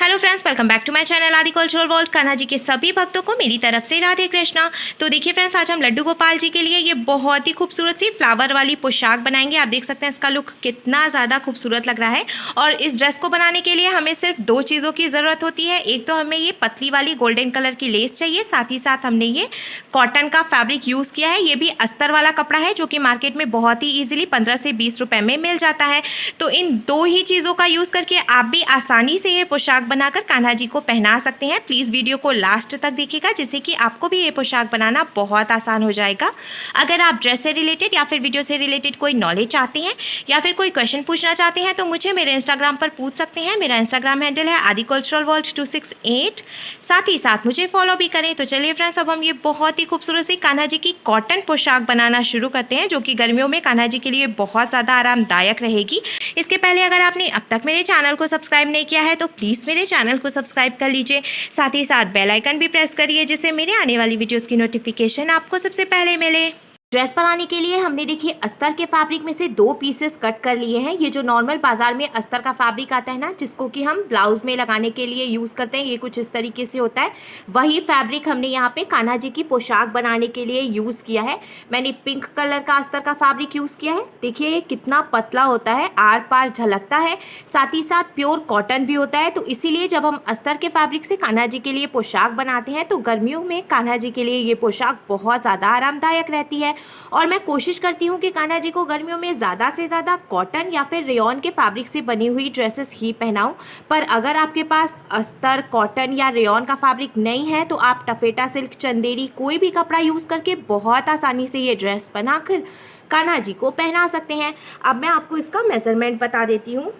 Hello friends, welcome back to my channel Adi cultural world. Kanha ji के सभी भक्तों को मेरी तरफ से राधे कृष्णा। तो देखिए फ्रेंड्स, आज हम लड्डू गोपाल जी के लिए ये बहुत ही खूबसूरत सी फ्लावर वाली पोशाक बनाएंगे। आप देख सकते हैं इसका लुक कितना ज़्यादा खूबसूरत लग रहा है। और इस ड्रेस को बनाने के लिए हमें सिर्फ दो चीज़ों की ज़रूरत होती है। एक तो हमें ये पतली वाली गोल्डन कलर की लेस चाहिए, साथ ही साथ हमने ये कॉटन का फैब्रिक यूज़ किया है। ये भी अस्तर वाला कपड़ा है जो कि मार्केट में बहुत ही ईजिली 15 से 20 रुपए में मिल जाता है। तो इन दो ही चीज़ों का यूज़ करके आप भी आसानी से ये पोशाक बनाकर कान्हा जी को पहना सकते हैं। प्लीज़ वीडियो को लास्ट तक देखिएगा, जिससे कि आपको भी ये पोशाक बनाना बहुत आसान हो जाएगा। अगर आप ड्रेस से रिलेटेड या फिर वीडियो से रिलेटेड कोई नॉलेज चाहते हैं या फिर कोई क्वेश्चन पूछना चाहते हैं तो मुझे मेरे इंस्टाग्राम पर पूछ सकते हैं। मेरा इंस्टाग्राम हैंडल है आदि कल्चरल वर्ल्ड 268। साथ ही साथ मुझे फॉलो भी करें। तो चलिए फ्रेंड्स, अब हम ये बहुत ही खूबसूरत सी कान्हा जी की कॉटन पोशाक बनाना शुरू करते हैं, जो कि गर्मियों में कान्हा जी के लिए बहुत ज़्यादा आरामदायक रहेगी। इसके पहले अगर आपने अब तक मेरे चैनल को सब्सक्राइब नहीं किया है तो प्लीज़ मेरे चैनल को सब्सक्राइब कर लीजिए। साथ ही साथ बेल आइकन भी प्रेस करिए, जिससे मेरे आने वाली वीडियोस की नोटिफिकेशन आपको सबसे पहले मिले। ड्रेस बनाने के लिए हमने देखिए अस्तर के फैब्रिक में से दो पीसेस कट कर लिए हैं। ये जो नॉर्मल बाजार में अस्तर का फैब्रिक आता है ना, जिसको कि हम ब्लाउज में लगाने के लिए यूज़ करते हैं, ये कुछ इस तरीके से होता है। वही फैब्रिक हमने यहाँ पे कान्हा जी की पोशाक बनाने के लिए यूज़ किया है। मैंने पिंक कलर का अस्तर का फैब्रिक यूज़ किया है। देखिए कितना पतला होता है, आर पार झलकता है, साथ ही साथ प्योर कॉटन भी होता है। तो इसीलिए जब हम अस्तर के फैब्रिक से कान्हा जी के लिए पोशाक बनाते हैं तो गर्मियों में कान्हा जी के लिए ये पोशाक बहुत ज़्यादा आरामदायक रहती है। और मैं कोशिश करती हूँ कि कान्हा जी को गर्मियों में ज़्यादा से ज़्यादा कॉटन या फिर रेयॉन के फैब्रिक से बनी हुई ड्रेसेस ही पहनाऊँ। पर अगर आपके पास अस्तर, कॉटन या रेयॉन का फैब्रिक नहीं है तो आप टफेटा सिल्क, चंदेरी कोई भी कपड़ा यूज़ करके बहुत आसानी से ये ड्रेस बनाकर कान्हा जी को पहना सकते हैं। अब मैं आपको इसका मेज़रमेंट बता देती हूँ।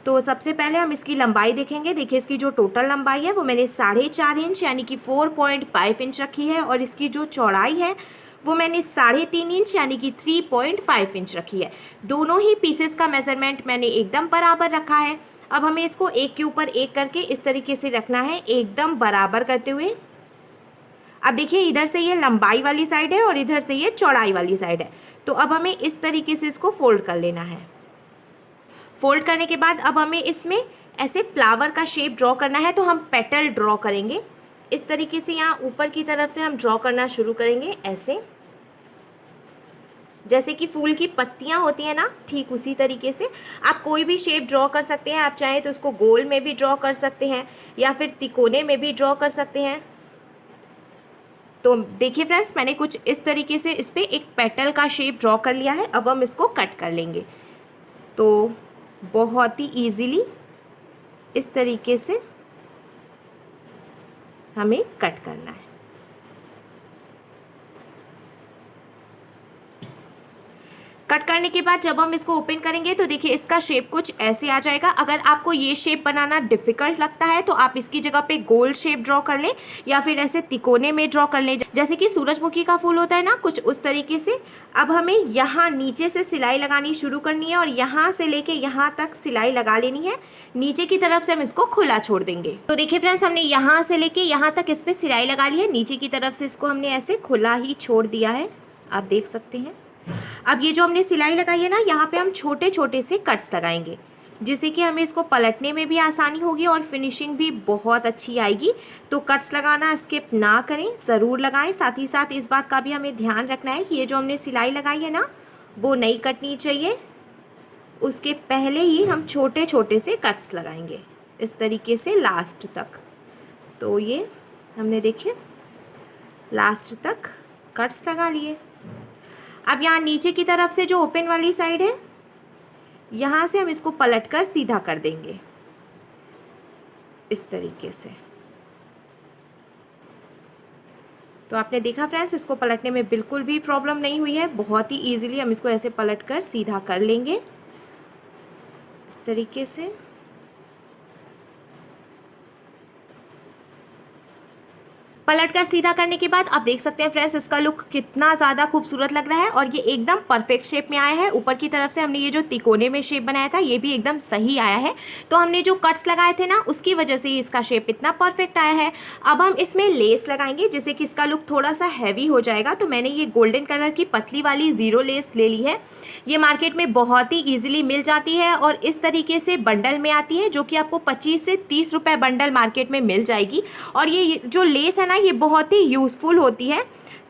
तो सबसे पहले हम इसकी लंबाई देखेंगे। देखिए इसकी जो टोटल लंबाई है वो मैंने 4.5 इंच यानी कि 4.5 इंच रखी है, और इसकी जो चौड़ाई है वो मैंने 3.5 इंच यानी कि 3.5 इंच रखी है। दोनों ही पीसेस का मेजरमेंट मैंने एकदम बराबर रखा है। अब हमें इसको एक के ऊपर एक करके इस तरीके से रखना है, एकदम बराबर करते हुए। अब देखिए इधर से ये लंबाई वाली साइड है और इधर से ये चौड़ाई वाली साइड है। तो अब हमें इस तरीके से इसको फोल्ड कर लेना है। फोल्ड करने के बाद अब हमें इसमें ऐसे फ्लावर का शेप ड्रॉ करना है। तो हम पेटल ड्रॉ करेंगे इस तरीके से। यहाँ ऊपर की तरफ से हम ड्रॉ करना शुरू करेंगे, ऐसे जैसे कि फूल की पत्तियां होती हैं ना, ठीक उसी तरीके से आप कोई भी शेप ड्रॉ कर सकते हैं। आप चाहें तो उसको गोल में भी ड्रॉ कर सकते हैं या फिर तिकोने में भी ड्रॉ कर सकते हैं। तो देखिए फ्रेंड्स, मैंने कुछ इस तरीके से इस पर एक पेटल का शेप ड्रॉ कर लिया है। अब हम इसको कट कर लेंगे। तो बहुत ही ईजीली इस तरीके से हमें कट करना है। कट करने के बाद जब हम इसको ओपन करेंगे तो देखिए इसका शेप कुछ ऐसे आ जाएगा। अगर आपको ये शेप बनाना डिफ़िकल्ट लगता है तो आप इसकी जगह पे गोल शेप ड्रॉ कर लें या फिर ऐसे तिकोने में ड्रॉ कर लें, जैसे कि सूरजमुखी का फूल होता है ना, कुछ उस तरीके से। अब हमें यहाँ नीचे से सिलाई लगानी शुरू करनी है और यहाँ से लेके यहाँ तक सिलाई लगा लेनी है। नीचे की तरफ से हम इसको खुला छोड़ देंगे। तो देखिए फ्रेंड्स, हमने यहाँ से लेके यहाँ तक इस पर सिलाई लगा ली है। नीचे की तरफ से इसको हमने ऐसे खुला ही छोड़ दिया है, आप देख सकते हैं। अब ये जो हमने सिलाई लगाई है ना, यहाँ पे हम छोटे छोटे से कट्स लगाएंगे, जिससे कि हमें इसको पलटने में भी आसानी होगी और फिनिशिंग भी बहुत अच्छी आएगी। तो कट्स लगाना स्किप ना करें, ज़रूर लगाएं। साथ ही साथ इस बात का भी हमें ध्यान रखना है कि ये जो हमने सिलाई लगाई है ना, वो नहीं कटनी चाहिए। उसके पहले ही हम छोटे छोटे से कट्स लगाएंगे इस तरीके से लास्ट तक। तो ये हमने देखिए लास्ट तक कट्स लगा लिए। अब यहाँ नीचे की तरफ से जो ओपन वाली साइड है, यहाँ से हम इसको पलटकर सीधा कर देंगे इस तरीके से। तो आपने देखा फ्रेंड्स, इसको पलटने में बिल्कुल भी प्रॉब्लम नहीं हुई है। बहुत ही इजीली हम इसको ऐसे पलटकर सीधा कर लेंगे इस तरीके से। पलट कर सीधा करने के बाद आप देख सकते हैं फ्रेंड्स इसका लुक कितना ज़्यादा खूबसूरत लग रहा है और ये एकदम परफेक्ट शेप में आया है। ऊपर की तरफ से हमने ये जो तिकोने में शेप बनाया था ये भी एकदम सही आया है। तो हमने जो कट्स लगाए थे ना उसकी वजह से ही इसका शेप इतना परफेक्ट आया है। अब हम इसमें लेस लगाएंगे जिससे कि इसका लुक थोड़ा सा हैवी हो जाएगा। तो मैंने ये गोल्डन कलर की पतली वाली ज़ीरो लेस ले ली है। ये मार्केट में बहुत ही ईजिली मिल जाती है और इस तरीके से बंडल में आती है जो कि आपको 25 से 30 रुपये बंडल मार्केट में मिल जाएगी। और ये जो लेस है ना ये बहुत ही यूज़फुल होती है।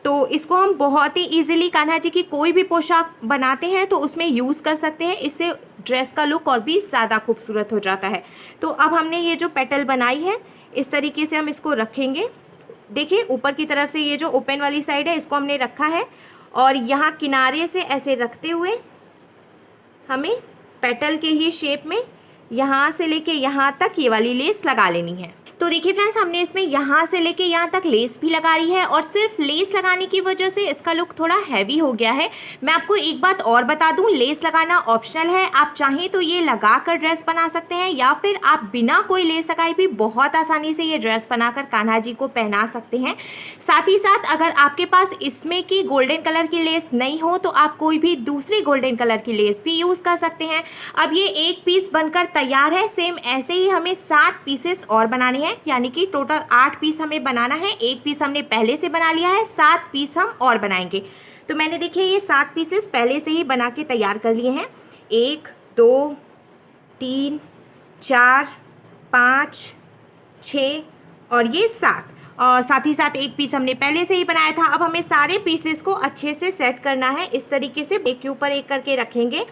तो इसको हम बहुत ही ईजिली कान्हा जी की कोई भी पोशाक बनाते हैं तो उसमें यूज़ कर सकते हैं। इससे ड्रेस का लुक और भी ज़्यादा खूबसूरत हो जाता है। तो अब हमने ये जो पेटल बनाई है इस तरीके से हम इसको रखेंगे। देखिए ऊपर की तरफ से ये जो ओपन वाली साइड है इसको हमने रखा है और यहाँ किनारे से ऐसे रखते हुए हमें पेटल के ही शेप में यहाँ से लेके यहाँ तक ये वाली लेस लगा लेनी है। तो देखिए फ्रेंड्स हमने इसमें यहाँ से लेके यहाँ तक लेस भी लगा रही है और सिर्फ लेस लगाने की वजह से इसका लुक थोड़ा हैवी हो गया है। मैं आपको एक बात और बता दूँ, लेस लगाना ऑप्शनल है। आप चाहें तो ये लगा कर ड्रेस बना सकते हैं या फिर आप बिना कोई लेस लगाए भी बहुत आसानी से ये ड्रेस बनाकर कान्हा जी को पहना सकते हैं। साथ ही साथ अगर आपके पास इसमें की गोल्डन कलर की लेस नहीं हो तो आप कोई भी दूसरी गोल्डन कलर की लेस भी यूज़ कर सकते हैं। अब ये एक पीस बनकर तैयार है। सेम ऐसे ही हमें 7 पीसेस और बनाने हैं, यानी कि टोटल 8 पीस हमें बनाना है। एक पीस हमने पहले से बना लिया है, 7 पीस हम और बनाएंगे। तो मैंने देखिए ये 7 पीसेस पहले से ही बना के तैयार कर लिए हैं। 1 2 3 4 5 6 और ये 7 और साथ ही साथ एक पीस हमने पहले से ही बनाया था। अब हमें सारे पीसेस को अच्छे से सेट करना है। इस तरीके से एक के ऊपर एक करके रखेंगे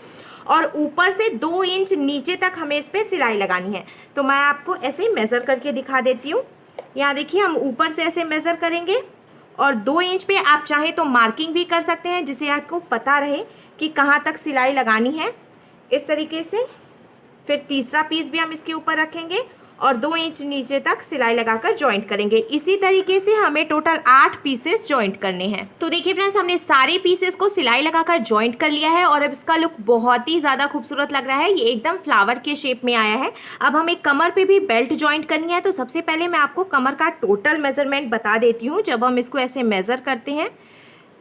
और ऊपर से 2 इंच नीचे तक हमें इस पर सिलाई लगानी है। तो मैं आपको ऐसे ही मेज़र करके दिखा देती हूँ। यहाँ देखिए हम ऊपर से ऐसे मेज़र करेंगे और 2 इंच पे आप चाहे तो मार्किंग भी कर सकते हैं जिससे आपको पता रहे कि कहाँ तक सिलाई लगानी है। इस तरीके से फिर तीसरा पीस भी हम इसके ऊपर रखेंगे और 2 इंच नीचे तक सिलाई लगाकर जॉइंट करेंगे। इसी तरीके से हमें टोटल 8 पीसेस जॉइंट करने हैं। तो देखिए फ्रेंड्स हमने सारे पीसेस को सिलाई लगाकर जॉइंट कर लिया है और अब इसका लुक बहुत ही ज़्यादा खूबसूरत लग रहा है। ये एकदम फ्लावर के शेप में आया है। अब हमें कमर पे भी बेल्ट जॉइंट करनी है। तो सबसे पहले मैं आपको कमर का टोटल मेजरमेंट बता देती हूँ। जब हम इसको ऐसे मेज़र करते हैं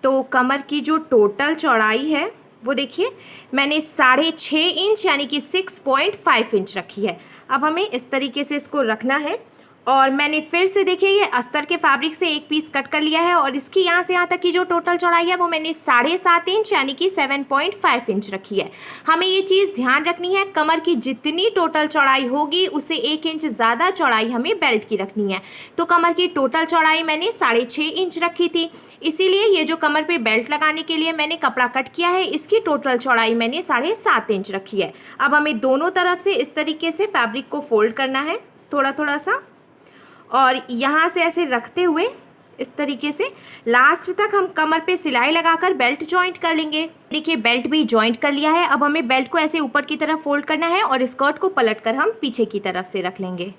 तो कमर की जो टोटल चौड़ाई है वो देखिए मैंने 6.5 इंच यानी कि 6.5 इंच रखी है। अब हमें इस तरीके से इसको रखना है और मैंने फिर से देखिए ये अस्तर के फैब्रिक से एक पीस कट कर लिया है और इसकी यहाँ से यहाँ तक की जो टोटल चौड़ाई है वो मैंने 7.5 इंच यानी कि 7.5 इंच रखी है। हमें ये चीज़ ध्यान रखनी है, कमर की जितनी टोटल चौड़ाई होगी उससे 1 इंच ज़्यादा चौड़ाई हमें बेल्ट की रखनी है। तो कमर की टोटल चौड़ाई मैंने 6.5 इंच रखी थी, इसीलिए ये जो कमर पे बेल्ट लगाने के लिए मैंने कपड़ा कट किया है इसकी टोटल चौड़ाई मैंने 7.5 इंच रखी है। अब हमें दोनों तरफ से इस तरीके से फैब्रिक को फोल्ड करना है थोड़ा थोड़ा सा और यहाँ से ऐसे रखते हुए इस तरीके से लास्ट तक हम कमर पे सिलाई लगाकर बेल्ट जॉइंट कर लेंगे। देखिए बेल्ट भी जॉइंट कर लिया है। अब हमें बेल्ट को ऐसे ऊपर की तरफ फोल्ड करना है और स्कर्ट को पलटकर हम पीछे की तरफ से रख लेंगे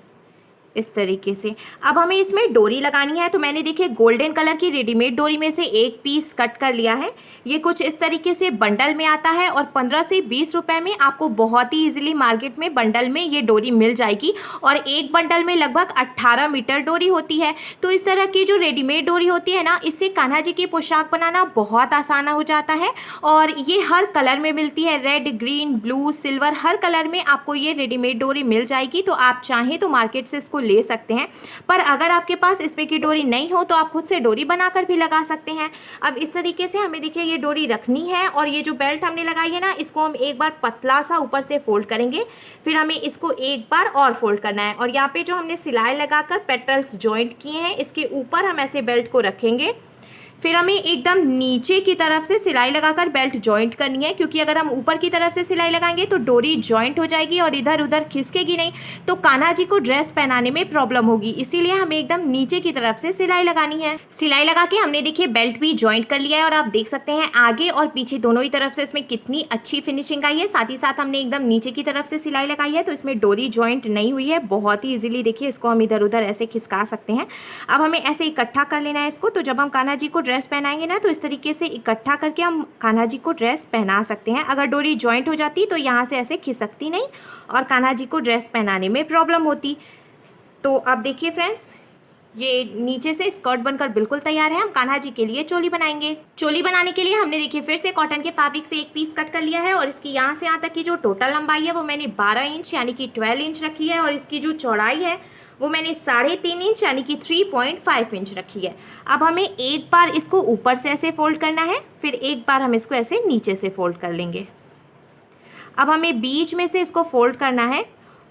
इस तरीके से। अब हमें इसमें डोरी लगानी है। तो मैंने देखिए गोल्डन कलर की रेडीमेड डोरी में से एक पीस कट कर लिया है। ये कुछ इस तरीके से बंडल में आता है और 15 से 20 रुपए में आपको बहुत ही इजीली मार्केट में बंडल में ये डोरी मिल जाएगी और एक बंडल में लगभग 18 मीटर डोरी होती है। तो इस तरह की जो रेडीमेड डोरी होती है ना इससे कान्हा जी की पोशाक बनाना बहुत आसान हो जाता है और ये हर कलर में मिलती है, रेड, ग्रीन, ब्लू, सिल्वर, हर कलर में आपको ये रेडीमेड डोरी मिल जाएगी। तो आप चाहें तो मार्केट से इसको ले सकते हैं, पर अगर आपके पास इसमें की डोरी नहीं हो तो आप खुद से डोरी बनाकर भी लगा सकते हैं। अब इस तरीके से हमें देखिए ये डोरी रखनी है और ये जो बेल्ट हमने लगाई है ना इसको हम एक बार पतला सा ऊपर से फोल्ड करेंगे, फिर हमें इसको एक बार और फोल्ड करना है और यहाँ पे जो हमने सिलाई लगाकर पेटल्स जॉइंट किए हैं इसके ऊपर हम ऐसे बेल्ट को रखेंगे। फिर हमें एकदम नीचे की तरफ से सिलाई लगाकर बेल्ट जॉइंट करनी है, क्योंकि अगर हम ऊपर की तरफ से सिलाई लगाएंगे तो डोरी जॉइंट हो जाएगी और इधर उधर खिसकेगी नहीं, तो कान्हा जी को ड्रेस पहनाने में प्रॉब्लम होगी। इसीलिए हमें एकदम नीचे की तरफ से सिलाई लगानी है। सिलाई लगा के हमने देखिए बेल्ट भी जॉइंट कर लिया है और आप देख सकते हैं आगे और पीछे दोनों ही तरफ से इसमें कितनी अच्छी फिनिशिंग आई है। साथ ही साथ हमने एकदम नीचे की तरफ से सिलाई लगाई है तो इसमें डोरी जॉइंट नहीं हुई है। बहुत ही इजीली देखिए इसको हम इधर उधर ऐसे खिसका सकते हैं। अब हमें ऐसे इकट्ठा कर लेना है इसको, तो जब हम कान्हा जी को ड्रेस पहनाएंगे ना तो इस तरीके से इकट्ठा करके हम कान्हा जी को ड्रेस पहना सकते हैं। अगर डोरी जॉइंट हो जाती तो यहाँ से ऐसे खिसकती नहीं और कान्हा जी को ड्रेस पहनाने में प्रॉब्लम होती। तो अब देखिए फ्रेंड्स ये नीचे से स्कर्ट बनकर बिल्कुल तैयार है। हम कान्हा जी के लिए चोली बनाएंगे। चोली बनाने के लिए हमने देखिए फिर से कॉटन के फैब्रिक से एक पीस कट कर लिया है और इसकी यहाँ से यहाँ तक की जो टोटल लंबाई है वो मैंने 12 इंच यानी कि 12 इंच रखी है और इसकी जो चौड़ाई है वो मैंने 3.5 इंच यानी कि 3.5 इंच रखी है। अब हमें एक बार इसको ऊपर से ऐसे फोल्ड करना है, फिर एक बार हम इसको ऐसे नीचे से फोल्ड कर लेंगे। अब हमें बीच में से इसको फोल्ड करना है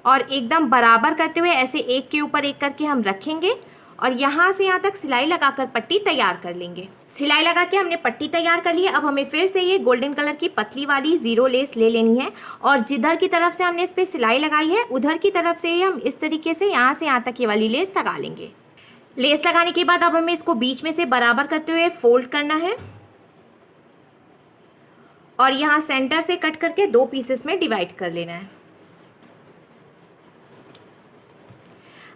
और एकदम बराबर करते हुए ऐसे एक के ऊपर एक करके हम रखेंगे और यहाँ से यहाँ तक सिलाई लगाकर पट्टी तैयार कर लेंगे। सिलाई लगा के हमने पट्टी तैयार कर ली है। अब हमें फिर से ये गोल्डन कलर की पतली वाली जीरो लेस ले लेनी है और जिधर की तरफ से हमने इस पर सिलाई लगाई है उधर की तरफ से हम इस तरीके से यहाँ से यहाँ तक ये वाली लेस लगा लेंगे। लेस लगाने के बाद अब हमें इसको बीच में से बराबर करते हुए फोल्ड करना है और यहाँ सेंटर से कट करके 2 पीसेस में डिवाइड कर लेना है।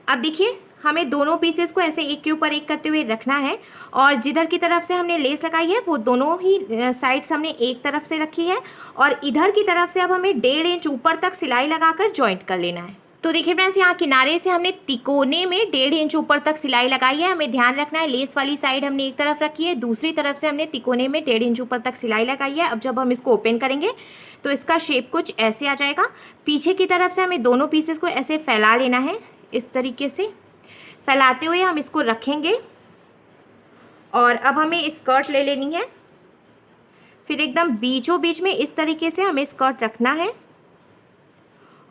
अब देखिए हमें दोनों पीसेस को ऐसे एक के ऊपर एक करते हुए रखना है और जिधर की तरफ से हमने लेस लगाई है वो दोनों ही साइड्स हमने एक तरफ से रखी है और इधर की तरफ से अब हमें 1.5 इंच ऊपर तक सिलाई लगाकर जॉइंट कर लेना है। तो देखिए फ्रेंड्स यहाँ किनारे से हमने तिकोने में 1.5 इंच ऊपर तक सिलाई लगाई है। हमें ध्यान रखना है लेस वाली साइड हमने एक तरफ रखी है, दूसरी तरफ से हमने तिकोने में 1.5 इंच ऊपर तक सिलाई लगाई है। अब जब हम इसको ओपन करेंगे तो इसका शेप कुछ ऐसे आ जाएगा। पीछे की तरफ से हमें दोनों पीसेस को ऐसे फैला लेना है। इस तरीके से फैलाते हुए हम इसको रखेंगे और अब हमें स्कर्ट ले लेनी है। फिर एकदम बीचों बीच में इस तरीके से हमें स्कर्ट रखना है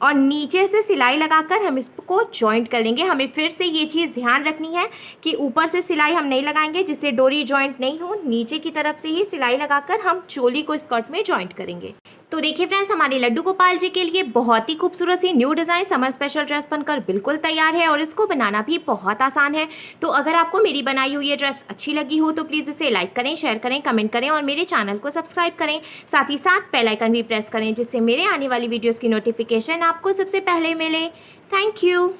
और नीचे से सिलाई लगाकर हम इसको जॉइंट कर लेंगे। हमें फिर से ये चीज़ ध्यान रखनी है कि ऊपर से सिलाई हम नहीं लगाएंगे जिससे डोरी जॉइंट नहीं हो। नीचे की तरफ से ही सिलाई लगाकर हम चोली को स्कर्ट में जॉइंट करेंगे। तो देखिए फ्रेंड्स हमारे लड्डू गोपाल जी के लिए बहुत ही खूबसूरत सी new design summer special dress बनकर बिल्कुल तैयार है और इसको बनाना भी बहुत आसान है। तो अगर आपको मेरी बनाई हुई ये ड्रेस अच्छी लगी हो तो प्लीज़ इसे लाइक करें, शेयर करें, कमेंट करें और मेरे चैनल को सब्सक्राइब करें। साथ ही साथ बेल आइकन भी प्रेस करें जिससे मेरे आने वाली वीडियोज़ की नोटिफिकेशन आपको सबसे पहले मिले। Thank you.